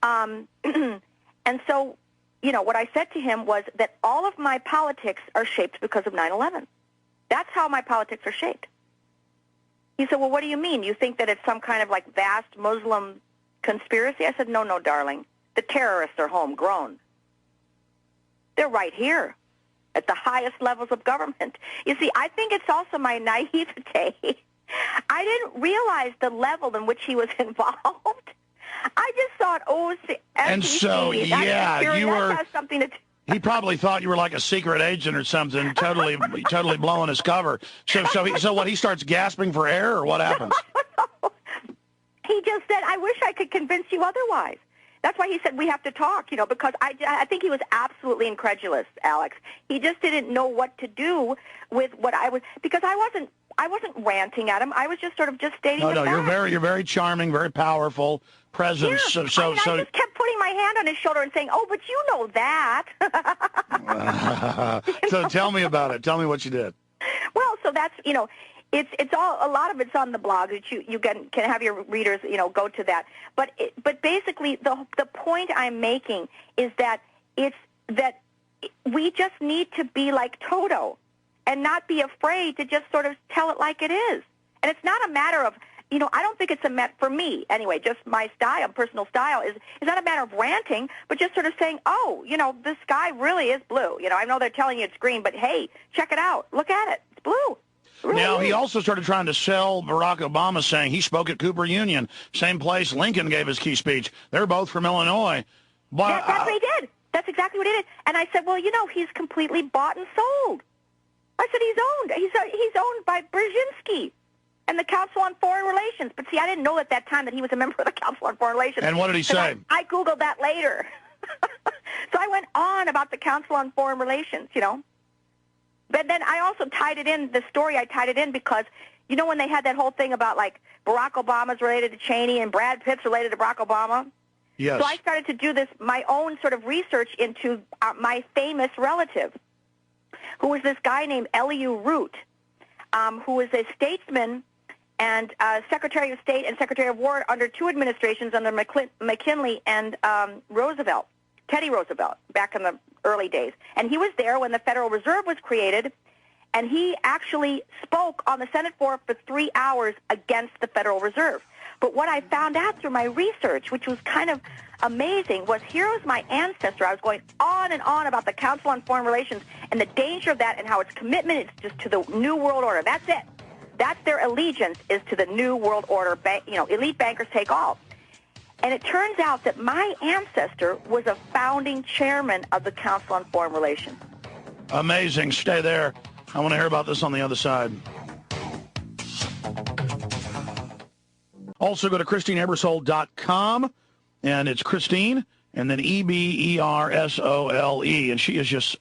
And so, you know, what I said to him was that all of my politics are shaped because of 9/11. That's how my politics are shaped. He said, well, what do you mean? You think that it's some kind of like vast Muslim conspiracy? I said, no, darling. The terrorists are homegrown. They're right here at the highest levels of government. You see, I think it's also my naivete. I didn't realize the level in which he was involved. I just thought, and so, yeah, you were. Something to. He probably thought you were like a secret agent or something, totally blowing his cover. So what? He starts gasping for air, or what happens? No. He just said, "I wish I could convince you otherwise." That's why he said we have to talk, you know, because I think he was absolutely incredulous, Alex. He just didn't know what to do with what I was, because I wasn't ranting at him. I was just sort of just stating. No, you're very charming, very powerful presence. Yeah. I just kept putting my hand on his shoulder and saying, "Oh, but you know that." So tell me about it. Tell me what you did. Well, so that's, you know, it's all, a lot of it's on the blog that you can have your readers, you know, go to that. But basically the point I'm making is that we just need to be like Toto and not be afraid to just sort of tell it like it is. And it's not a matter of, you know, I don't think it's for me anyway, just my style, personal style, is not a matter of ranting, but just sort of saying, oh, you know, the sky really is blue. You know, I know they're telling you it's green, but hey, check it out. Look at it. It's blue. Really now, is. he also started trying to sell Barack Obama, saying he spoke at Cooper Union, same place Lincoln gave his key speech. They're both from Illinois. But, that's what he did. That's exactly what he did. And I said, well, you know, he's completely bought and sold. I said he's owned by Brzezinski and the Council on Foreign Relations. But see, I didn't know at that time that he was a member of the Council on Foreign Relations. And what did he say? I Googled that later. So I went on about the Council on Foreign Relations, you know. But then I also tied it in, the story I tied it in because, you know, when they had that whole thing about, like, Barack Obama's related to Cheney and Brad Pitt's related to Barack Obama? Yes. So I started to do this, my own sort of research into my famous relative, who was this guy named Elihu Root, who was a statesman and Secretary of State and Secretary of War under two administrations, under McKinley and Roosevelt, Teddy Roosevelt, back in the early days. And he was there when the Federal Reserve was created, and he actually spoke on the Senate floor for 3 hours against the Federal Reserve. But what I found out through my research, which was kind of amazing, was here was my ancestor. I was going on and on about the Council on Foreign Relations and the danger of that and how its commitment is just to the New World Order. That's it. That's their allegiance, is to the New World Order. You know, elite bankers take all. And it turns out that my ancestor was a founding chairman of the Council on Foreign Relations. Amazing. Stay there. I want to hear about this on the other side. Also, go to ChristineEbersole.com, and it's Christine, and then Ebersole. And she is just,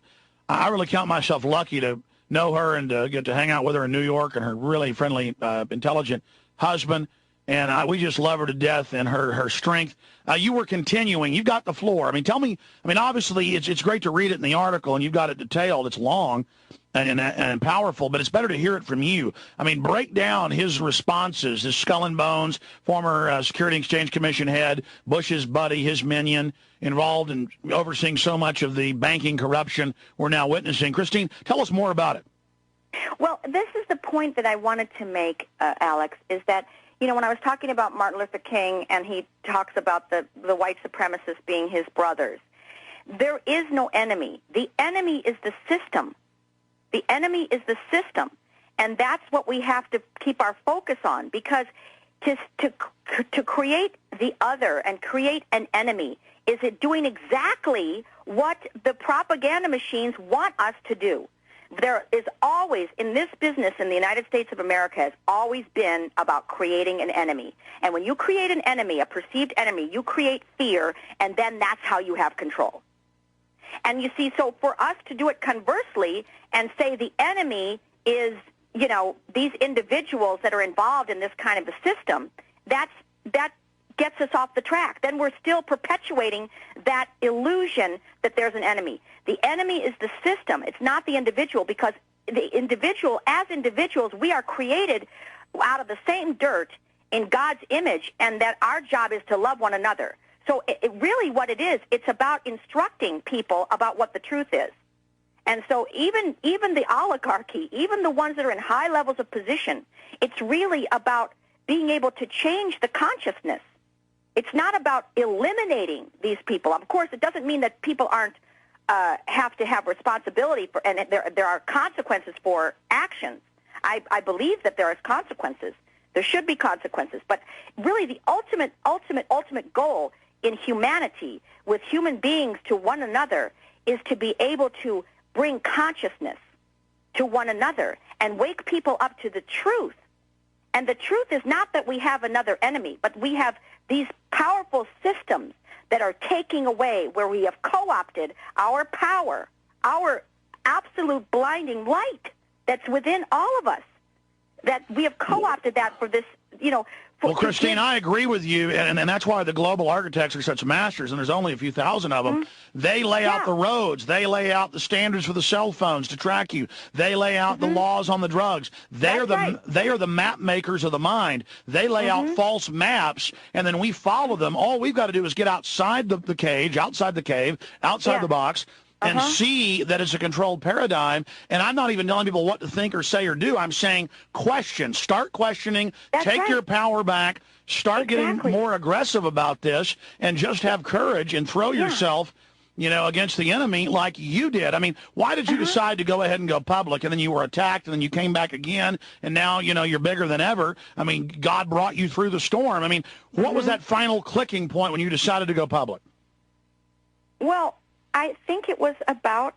I really count myself lucky to know her and to get to hang out with her in New York, and her really friendly, intelligent husband. And we just love her to death and her strength. You were continuing. You've got the floor. I mean, tell me, I mean, obviously it's great to read it in the article, and you've got it detailed. It's long and powerful, but it's better to hear it from you. I mean, break down his responses, his skull and bones, former Security Exchange Commission head, Bush's buddy, his minion, involved in overseeing so much of the banking corruption we're now witnessing. Christine, tell us more about it. Well, this is the point that I wanted to make, Alex, is that, you know, when I was talking about Martin Luther King and he talks about the white supremacists being his brothers, there is no enemy. The enemy is the system. The enemy is the system. And that's what we have to keep our focus on, because to create the other and create an enemy is it doing exactly what the propaganda machines want us to do. There is always, in this business in the United States of America, has always been about creating an enemy. And when you create an enemy, a perceived enemy, you create fear, and then that's how you have control. And you see, so for us to do it conversely and say the enemy is, you know, these individuals that are involved in this kind of a system, that gets us off the track. Then we're still perpetuating that illusion that there's an enemy. The enemy is the system. It's not the individual, because the individual, as individuals, we are created out of the same dirt in God's image, and that our job is to love one another. So really what it is, it's about instructing people about what the truth is. And so even the oligarchy, even the ones that are in high levels of position, it's really about being able to change the consciousness. It's not about eliminating these people. Of course, it doesn't mean that people aren't have to have responsibility for, and there are consequences for actions. I believe that there are consequences. There should be consequences. But really the ultimate goal in humanity, with human beings to one another, is to be able to bring consciousness to one another and wake people up to the truth. And the truth is not that we have another enemy, but we have these powerful systems that are taking away, where we have co-opted our power, our absolute blinding light that's within all of us, that we have co-opted that for this, Well, Christine, I agree with you, and that's why the global architects are such masters, and there's only a few thousand of them. Mm-hmm. They lay out the roads. They lay out the standards for the cell phones to track you. They lay out the laws on the drugs. They are the map makers of the mind. They lay out false maps, and then we follow them. All we've got to do is get outside the cage, outside the cave, outside the box, and see that it's a controlled paradigm. And I'm not even telling people what to think or say or do. I'm saying question. Start questioning. Take your power back. Start getting more aggressive about this, and just have courage and throw yourself, against the enemy like you did. I mean, why did you decide to go ahead and go public, and then you were attacked, and then you came back again, and now, you're bigger than ever? I mean, God brought you through the storm. I mean, what was that final clicking point when you decided to go public? Well, I think it was about,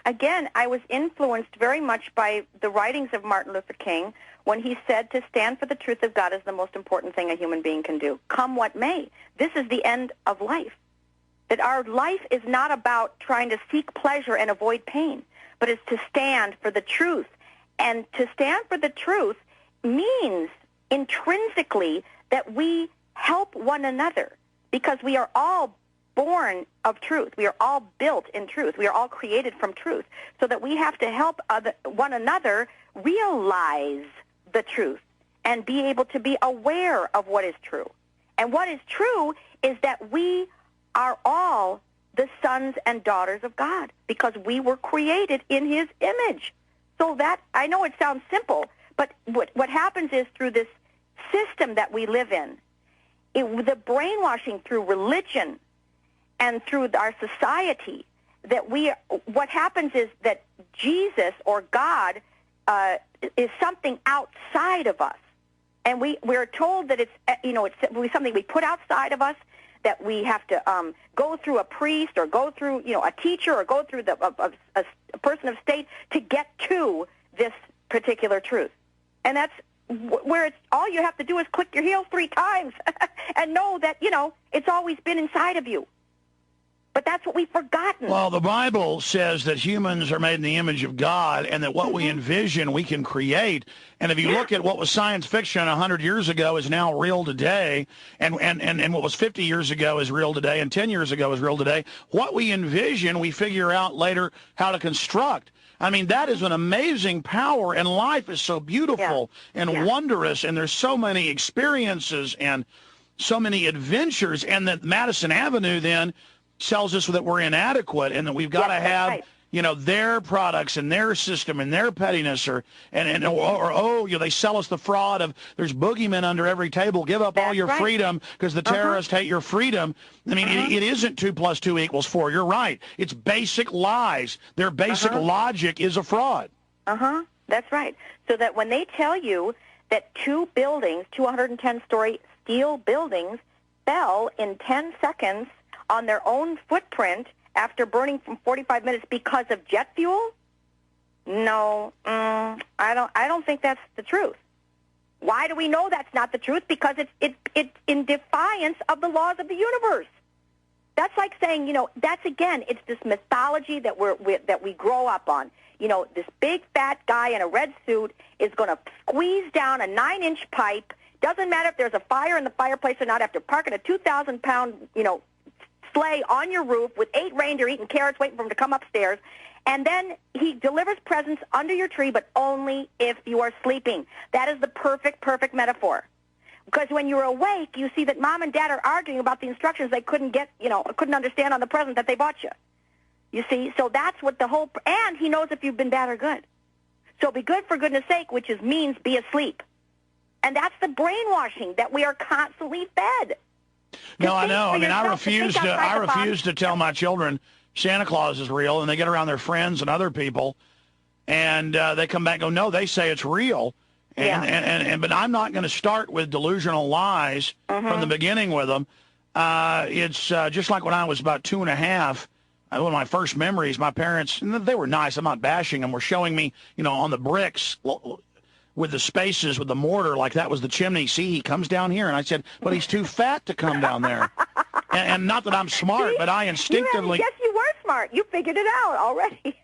again, I was influenced very much by the writings of Martin Luther King when he said to stand for the truth of God is the most important thing a human being can do, come what may. This is the end of life. That our life is not about trying to seek pleasure and avoid pain, but it's to stand for the truth. And to stand for the truth means intrinsically that we help one another, because we are all born of truth. We are all built in truth. We are all created from truth, so that we have to help one another realize the truth and be able to be aware of what is true. And what is true is that we are all the sons and daughters of God, because we were created in his image. So that, I know it sounds simple, but what happens is, through this system that we live in, the brainwashing through religion and through our society, what happens is that Jesus or God is something outside of us, and we're told that it's something we put outside of us, that we have to go through a priest or go through a teacher or go through a person of state to get to this particular truth. And that's where all you have to do is click your heels 3 times and know that it's always been inside of you. But that's what we've forgotten. Well, the Bible says that humans are made in the image of God, and that what we envision, we can create. And if you look at what was science fiction 100 years ago is now real today, and what was 50 years ago is real today, and 10 years ago is real today, what we envision, we figure out later how to construct. I mean, that is an amazing power, and life is so beautiful and wondrous, and there's so many experiences and so many adventures, and that Madison Avenue then tells us that we're inadequate, and that we've got to have, their products and their system and their pettiness, or they sell us the fraud of there's boogeymen under every table. Give up all your freedom because the terrorists hate your freedom. I mean, it isn't 2 + 2 = 4. You're right. It's basic lies. Their basic logic is a fraud. That's right. So that when they tell you that 2 buildings, 210-story steel buildings, fell in 10 seconds on their own footprint after burning for 45 minutes because of jet fuel? No, I don't think that's the truth. Why do we know that's not the truth? Because it's in defiance of the laws of the universe. That's like saying, it's this mythology that we grow up on. This big fat guy in a red suit is going to squeeze down a 9-inch pipe. Doesn't matter if there's a fire in the fireplace or not, after parking a 2,000-pound, sleigh on your roof with 8 reindeer eating carrots waiting for him to come upstairs. And then he delivers presents under your tree, but only if you are sleeping. That is the perfect metaphor. Because when you're awake, you see that mom and dad are arguing about the instructions they couldn't get, couldn't understand on the present that they bought you. You see? So that's what and he knows if you've been bad or good. So be good for goodness sake, which means be asleep. And that's the brainwashing that we are constantly fed. No, I know. I mean, I refuse to tell my children Santa Claus is real, and they get around their friends and other people, and they come back and go, no, they say it's real. But I'm not going to start with delusional lies from the beginning with them. It's just like when I was about 2.5. One of my first memories, my parents, and they were nice, I'm not bashing them, were showing me, on the bricks with the spaces, with the mortar, like that was the chimney. See, he comes down here. And I said, but he's too fat to come down there. and not that I'm smart, but I instinctively... Yes, you were smart. You figured it out already.